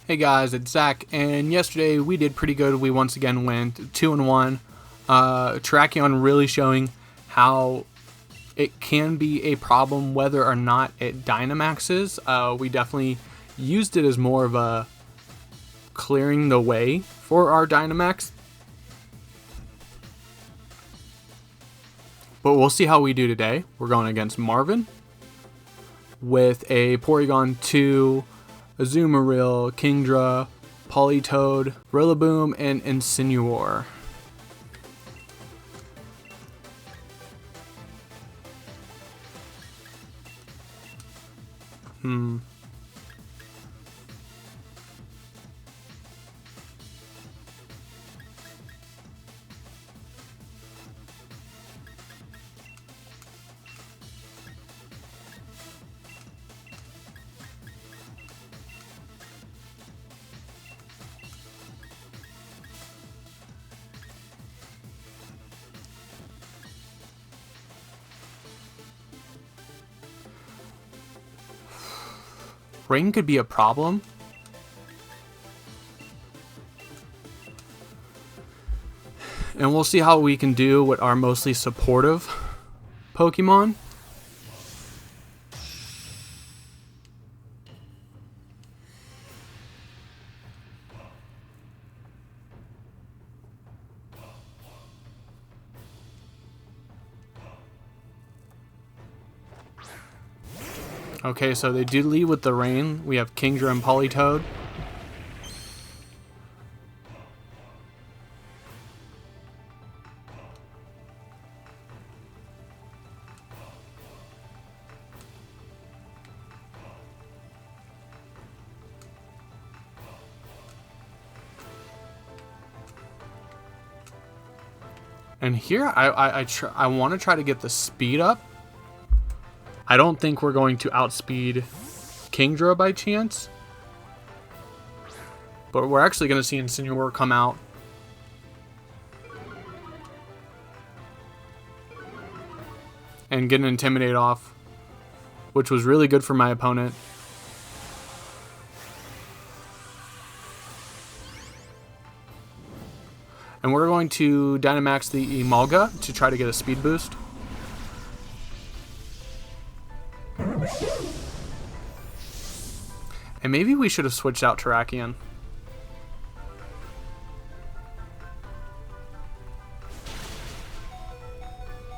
Hey guys, it's Zach, and yesterday we did pretty good. We once again went 2-1. Terrakion really showing how it can be a problem whether or not it Dynamaxes. We definitely used it as more of a clearing the way for our Dynamax. But we'll see how we do today. We're going against Marvin with a Porygon 2, Azumarill, Kingdra, Politoed, Rillaboom, and Incineroar. Rain could be a problem. And we'll see how we can do with our mostly supportive Pokemon. Okay, so they do lead with the rain. We have Kingdra and Politoed. And here, I want to try to get the speed up. I don't think we're going to outspeed Kingdra by chance. But we're actually going to see Incineroar come out. And get an Intimidate off, which was really good for my opponent. And we're going to Dynamax the Emolga to try to get a speed boost. And maybe we should have switched out Terrakion.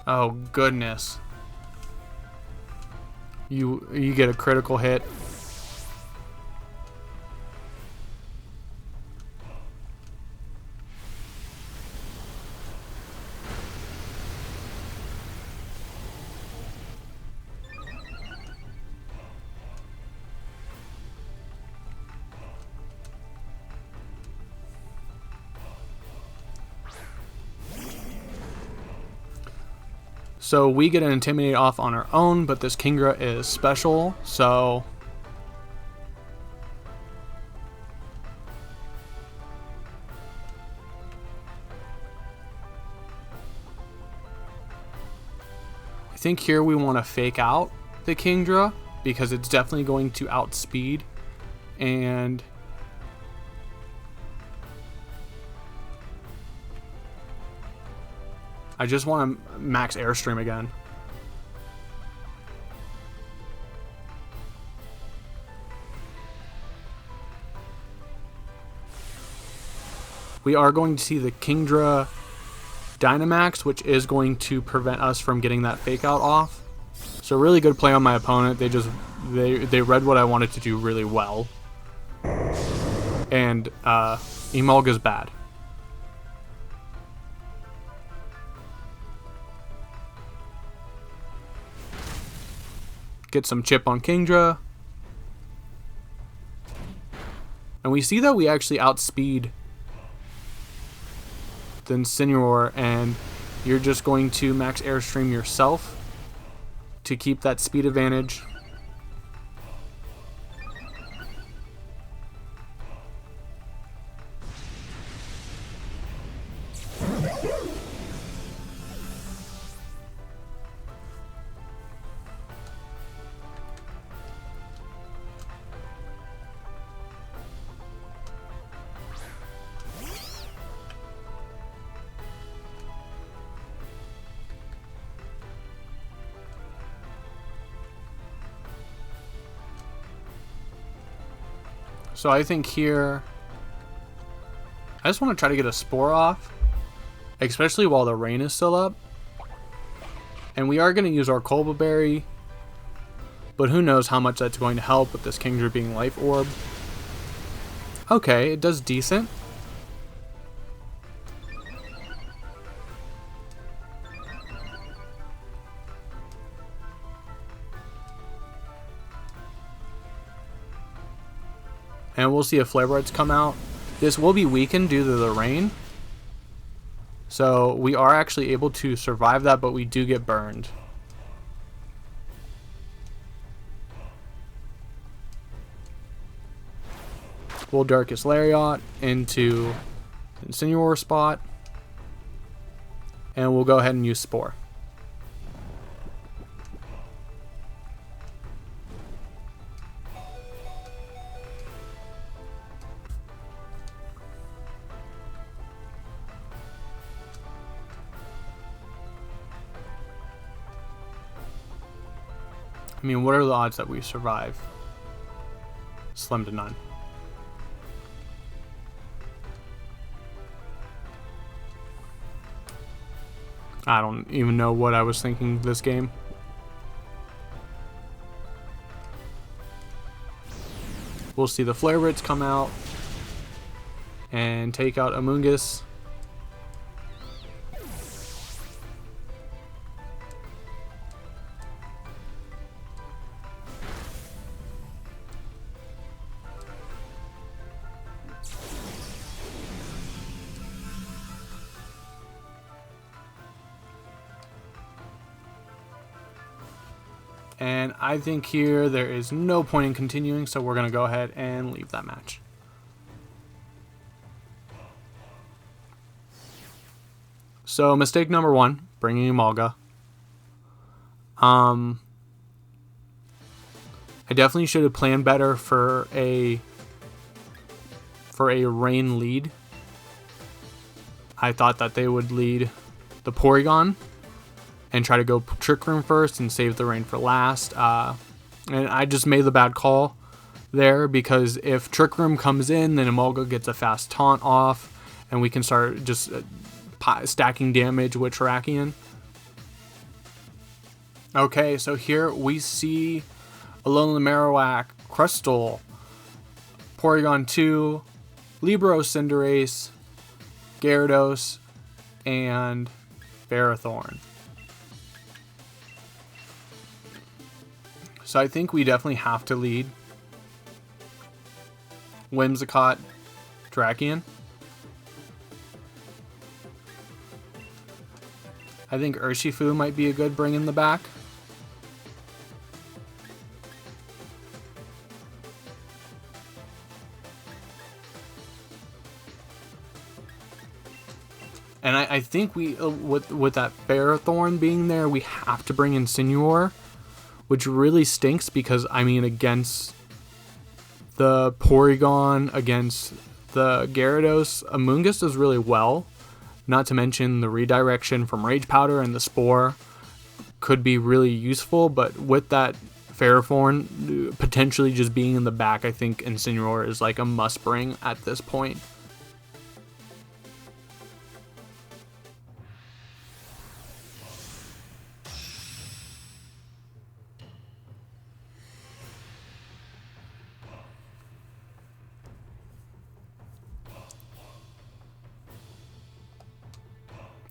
Oh goodness. You get a critical hit. So we get an Intimidate off on our own, but this Kingdra is special, so... I think here we want to fake out the Kingdra, because it's definitely going to outspeed, and... I just want to max Airstream again. We are going to see the Kingdra Dynamax, which is going to prevent us from getting that fake out off. So really good play on my opponent. They read what I wanted to do really well. And Emolga's bad. Get some chip on Kingdra. And we see that we actually outspeed the Incineroar, and you're just going to max Airstream yourself to keep that speed advantage. So I think here, I just want to try to get a Spore off, especially while the rain is still up. And we are going to use our Kolba Berry, but who knows how much that's going to help with this Kingdra being Life Orb. Okay, it does decent. And we'll see if Flare Blades come out. This will be weakened due to the rain. So we are actually able to survive that, but we do get burned. We'll Darkest Lariat into Incineroar spot. And we'll go ahead and use Spore. I mean, what are the odds that we survive? Slim to none. I don't even know what I was thinking this game. We'll see the Flare Blitz come out and take out Amoonguss. And I think here there is no point in continuing, so we're going to go ahead and leave that match. So mistake number 1, bringing Emolga. I definitely should have planned better for a rain lead. I thought that they would lead the Porygon and try to go Trick Room first and save the rain for last. And I just made the bad call there, because if Trick Room comes in, then Emolga gets a fast taunt off, and we can start just stacking damage with Terrakion. Okay, so here we see Alolan Marowak, Crustle, Porygon 2, Libero Cinderace, Gyarados, and Ferrothorn. So I think we definitely have to lead Whimsicott, Terrakion. I think Urshifu might be a good bring in the back. And I think we, with that Ferrothorn being there, we have to bring in Incineroar, which really stinks because, I mean, against the Porygon, against the Gyarados, Amoonguss does really well. Not to mention the redirection from Rage Powder and the Spore could be really useful, but with that Ferrothorn potentially just being in the back, I think Incineroar is like a must bring at this point.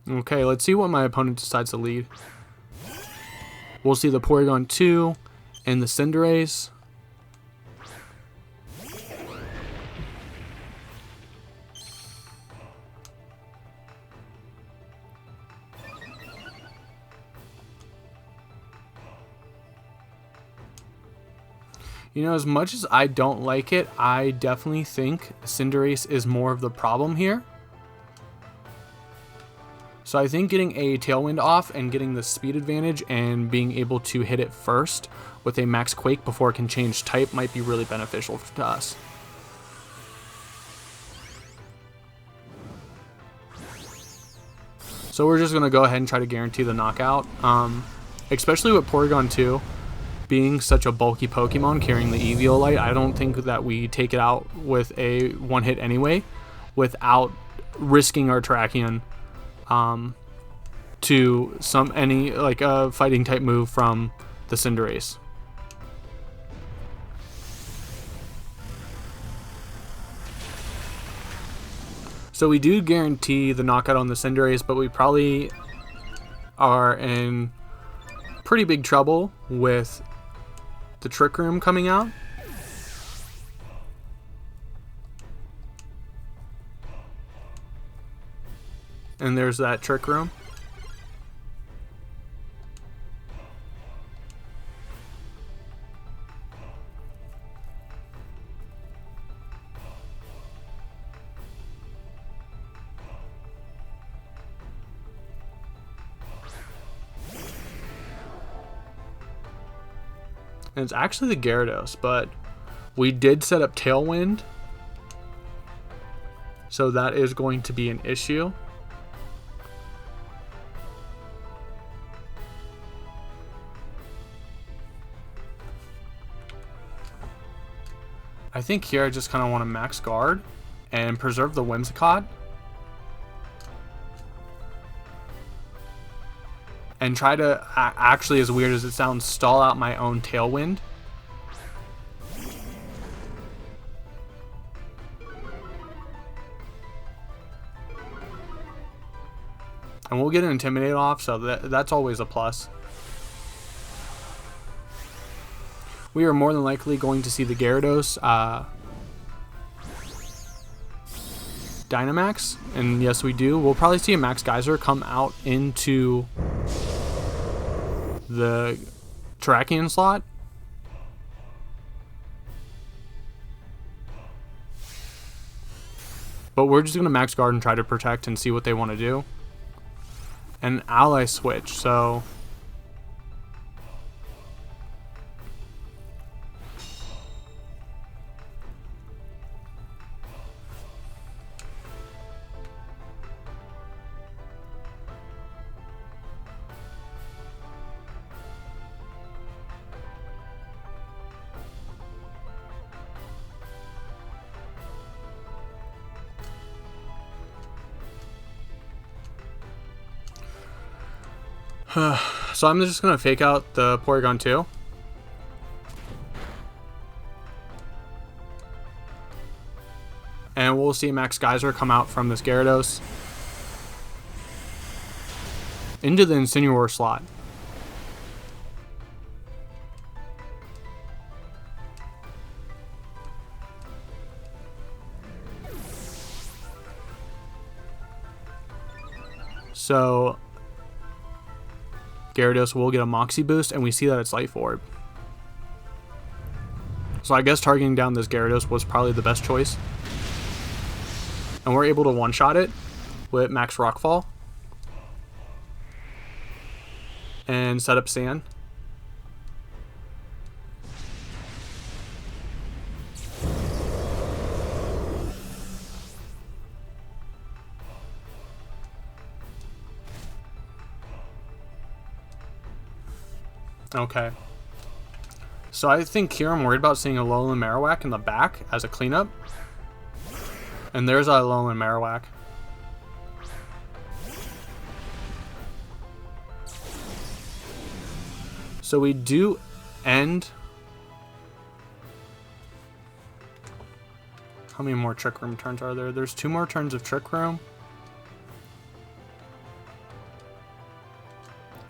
Okay, let's see what my opponent decides to lead. We'll see the Porygon 2 and the Cinderace. You know, as much as I don't like it, I definitely think Cinderace is more of the problem here. So I think getting a Tailwind off and getting the speed advantage and being able to hit it first with a Max Quake before it can change type might be really beneficial to us. So we're just going to go ahead and try to guarantee the knockout, especially with Porygon 2. being such a bulky Pokemon carrying the Eviolite, I don't think that we take it out with a one hit anyway, without risking our Terrakion to any like a fighting type move from the Cinderace. So we do guarantee the knockout on the Cinderace, but we probably are in pretty big trouble with the Trick Room coming out. And there's that Trick Room. And it's actually the Gyarados, but we did set up Tailwind, so that is going to be an issue. I think here I just kind of want to max guard and preserve the Whimsicott. And try to, actually, as weird as it sounds, stall out my own Tailwind. And we'll get an Intimidate off, so that's always a plus. We are more than likely going to see the Gyarados Dynamax, and yes we do. We'll probably see a Max Geyser come out into the Terrakion slot. But we're just going to Max Guard and try to protect and see what they want to do. And Ally Switch, so... So I'm just going to fake out the Porygon 2. And we'll see Max Geyser come out from this Gyarados into the Incineroar slot. So Gyarados will get a Moxie boost, and we see that it's Life Orb. So I guess targeting down this Gyarados was probably the best choice. And we're able to one-shot it with Max Rockfall. And set up Sand. Okay. So I think here I'm worried about seeing a Alolan Marowak in the back as a cleanup. And there's a Alolan Marowak. So we do end... How many more Trick Room turns are there? There's 2 more turns of Trick Room.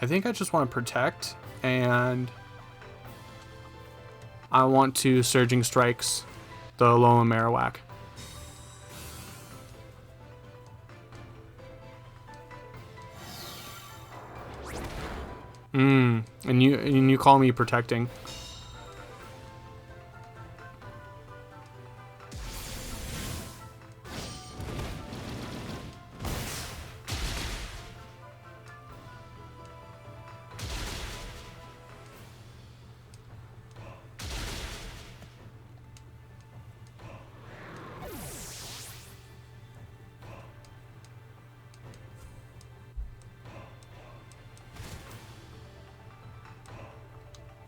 I think I just want to protect, and I want to Surging Strikes the Alolan Marowak. And you call me protecting.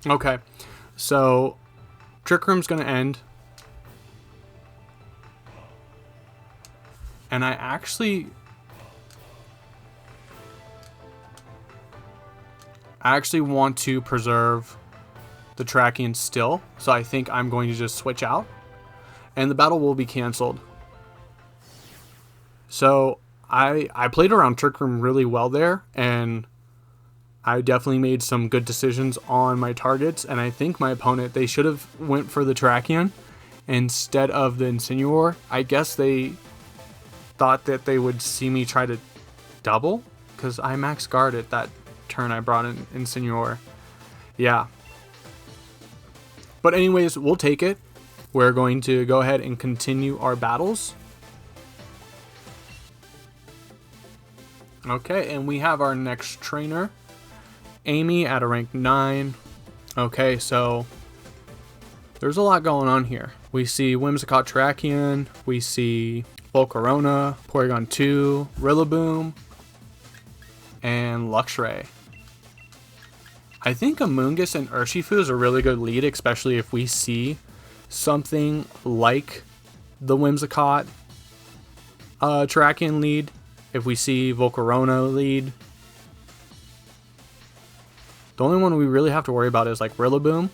Okay, So Trick Room's going to end. And I actually want to preserve the Terrakion still. So I think I'm going to just switch out. And the battle will be canceled. So I played around Trick Room really well there. And I definitely made some good decisions on my targets. And I think my opponent, they should have went for the Terrakion instead of the Incineroar. I guess they thought that they would see me try to double, because I max guarded that turn I brought in Incineroar. Yeah. But anyways, we'll take it. We're going to go ahead and continue our battles. Okay, and we have our next trainer, Amy, at a rank 9. Okay, so there's a lot going on here. We see Whimsicott Terrakion, we see Volcarona, Porygon 2, Rillaboom, and Luxray. I think Amoonguss and Urshifu is a really good lead, especially if we see something like the Whimsicott Terrakion lead. If we see Volcarona lead. The only one we really have to worry about is like Rillaboom.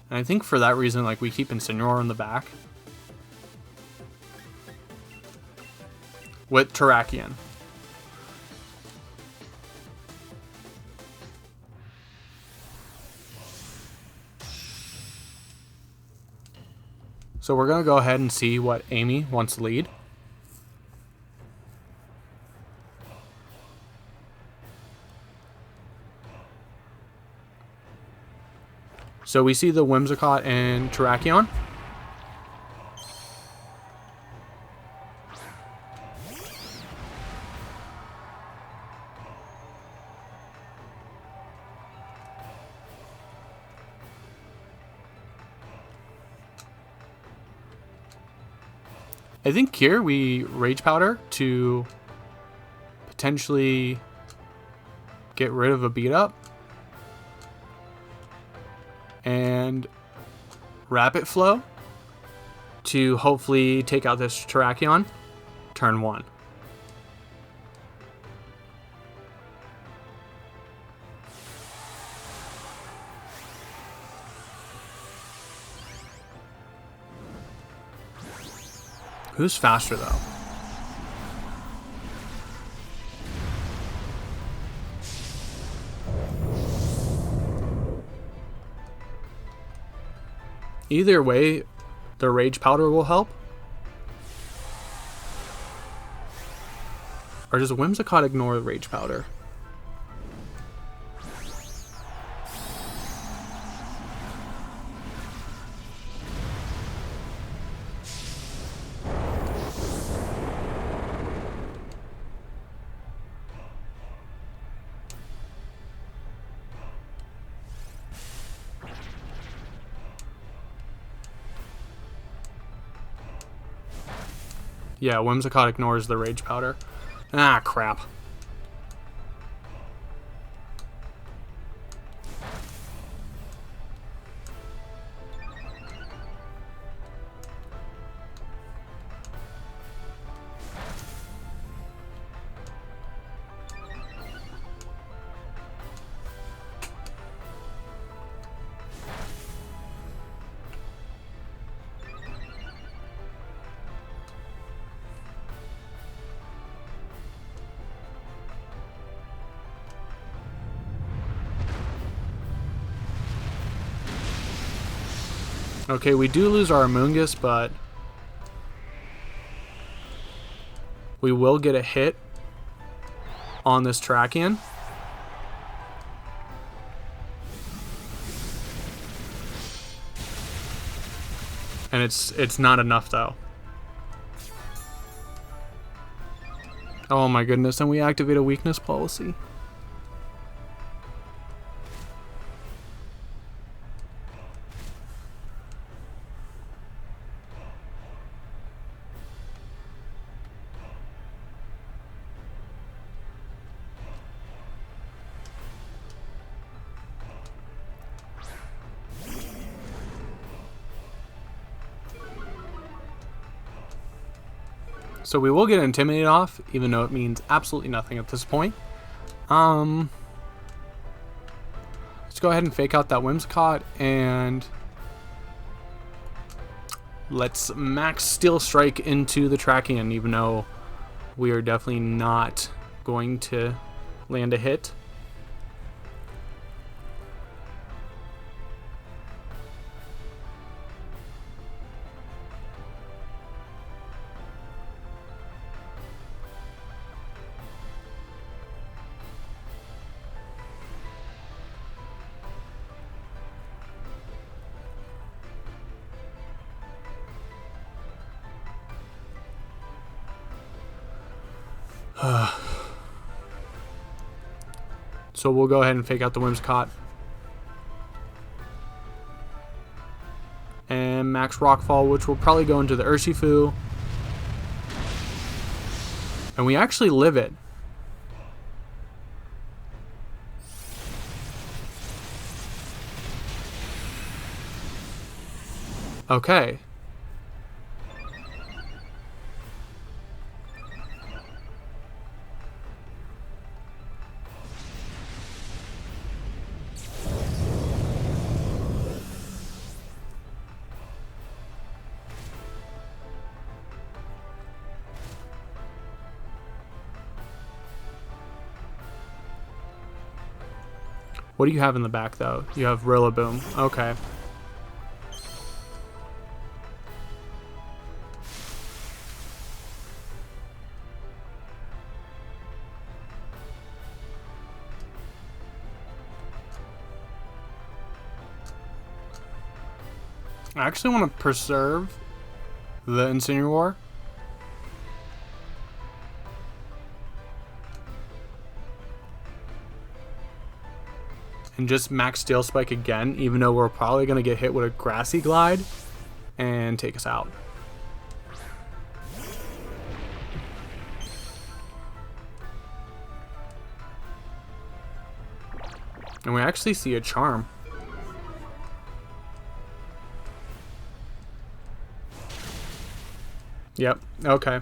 And I think for that reason, like, we keep Incineroar in the back with Terrakion. So we're going to go ahead and see what Amy wants to lead. So we see the Whimsicott and Terrakion. I think here we Rage Powder to potentially get rid of a beat up. And Rapid Flow to hopefully take out this Terrakion turn 1. Who's faster though? Either way, the Rage Powder will help. Or does Whimsicott ignore the Rage Powder? Yeah, Whimsicott ignores the Rage Powder. Ah, crap. Okay, we do lose our Amoonguss, but we will get a hit on this Terrakion. And it's not enough though. Oh my goodness, and we activate a weakness policy. So we will get Intimidate off, even though it means absolutely nothing at this point. Let's go ahead and fake out that Whimsicott, and let's max Steel Strike into the Terrakion, even though we are definitely not going to land a hit. So we'll go ahead and fake out the Whimsicott. And max Rockfall, which will probably go into the Urshifu. And we actually live it. Okay. What do you have in the back, though? You have Rillaboom. Okay. I actually want to preserve the Incineroar. And just max Steel Spike again, even though we're probably going to get hit with a Grassy Glide and take us out. And we actually see a Charm. Yep, okay.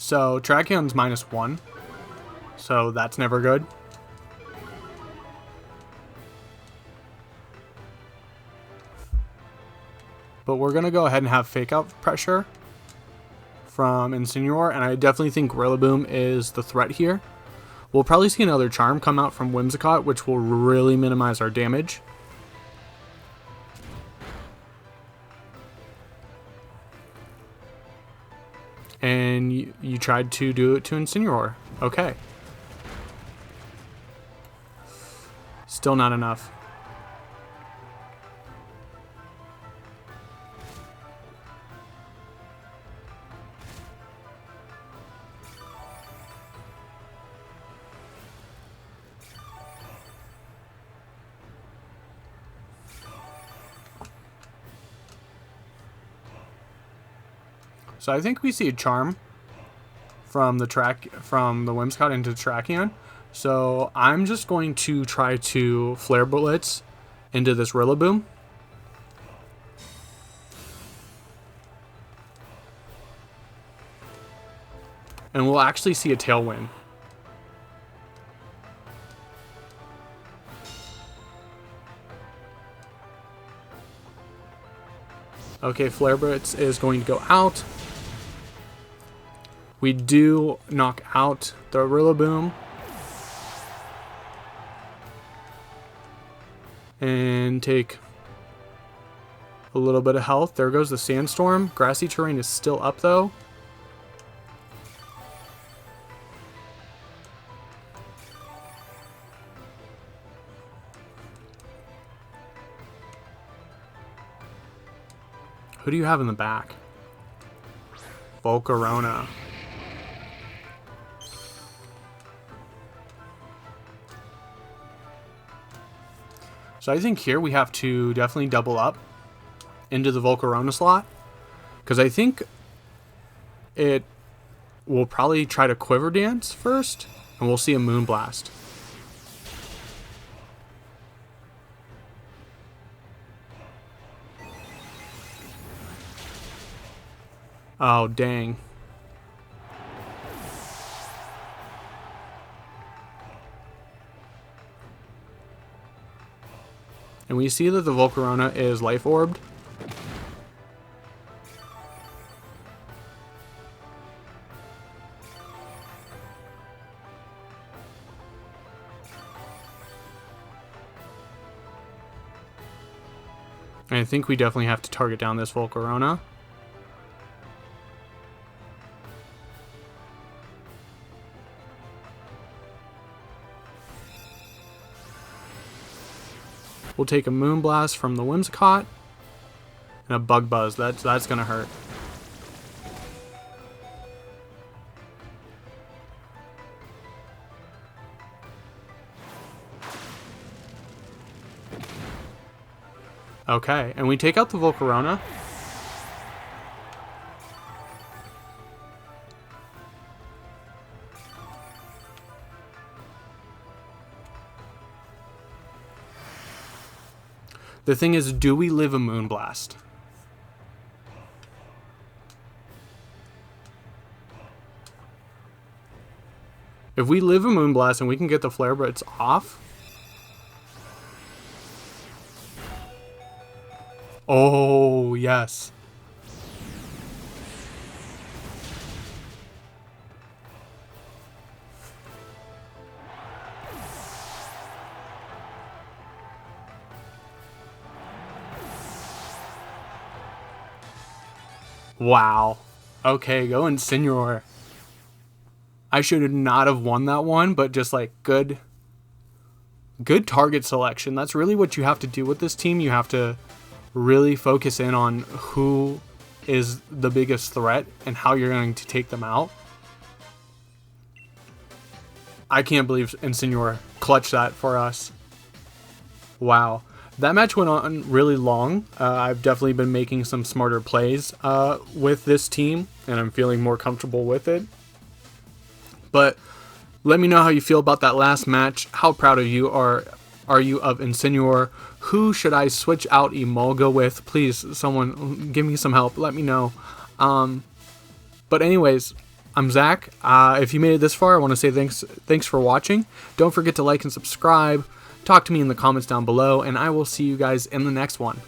So Terrakion's -1, so that's never good. But we're going to go ahead and have Fake Out pressure from Incineroar, and I definitely think Rillaboom is the threat here. We'll probably see another Charm come out from Whimsicott, which will really minimize our damage. And you tried to do it to Incineroar. Okay. Still not enough. So I think we see a Charm from the Whimsicott into Terrakion. So I'm just going to try to Flare Blitz into this Rillaboom. And we'll actually see a Tailwind. Okay, Flare Blitz is going to go out. We do knock out the Rillaboom. And take a little bit of health. There goes the Sandstorm. Grassy Terrain is still up though. Who do you have in the back? Volcarona. So I think here we have to definitely double up into the Volcarona slot, because I think it will probably try to Quiver Dance first, and we'll see a Moonblast. Oh, dang. And we see that the Volcarona is Life Orbed. And I think we definitely have to target down this Volcarona. We'll take a Moonblast from the Whimsicott and a Bug Buzz. That's gonna hurt. Okay, and we take out the Volcarona. The thing is, do we live a Moonblast? If we live a Moonblast and we can get the Flare Blitz off. Oh, yes. Wow. Okay, go Incineroar. I should not have won that one, but just like good target selection. That's really what you have to do with this team. You have to really focus in on who is the biggest threat and how you're going to take them out. I can't believe Incineroar clutched that for us. Wow. That match went on really long. I've definitely been making some smarter plays with this team, and I'm feeling more comfortable with it. But let me know how you feel about that last match. How proud of you are you of Incineroar? Who should I switch out Emolga with? Please, someone give me some help. Let me know. But anyways, I'm Zach. If you made it this far, I want to say thanks for watching. Don't forget to like and subscribe. Talk to me in the comments down below, and I will see you guys in the next one.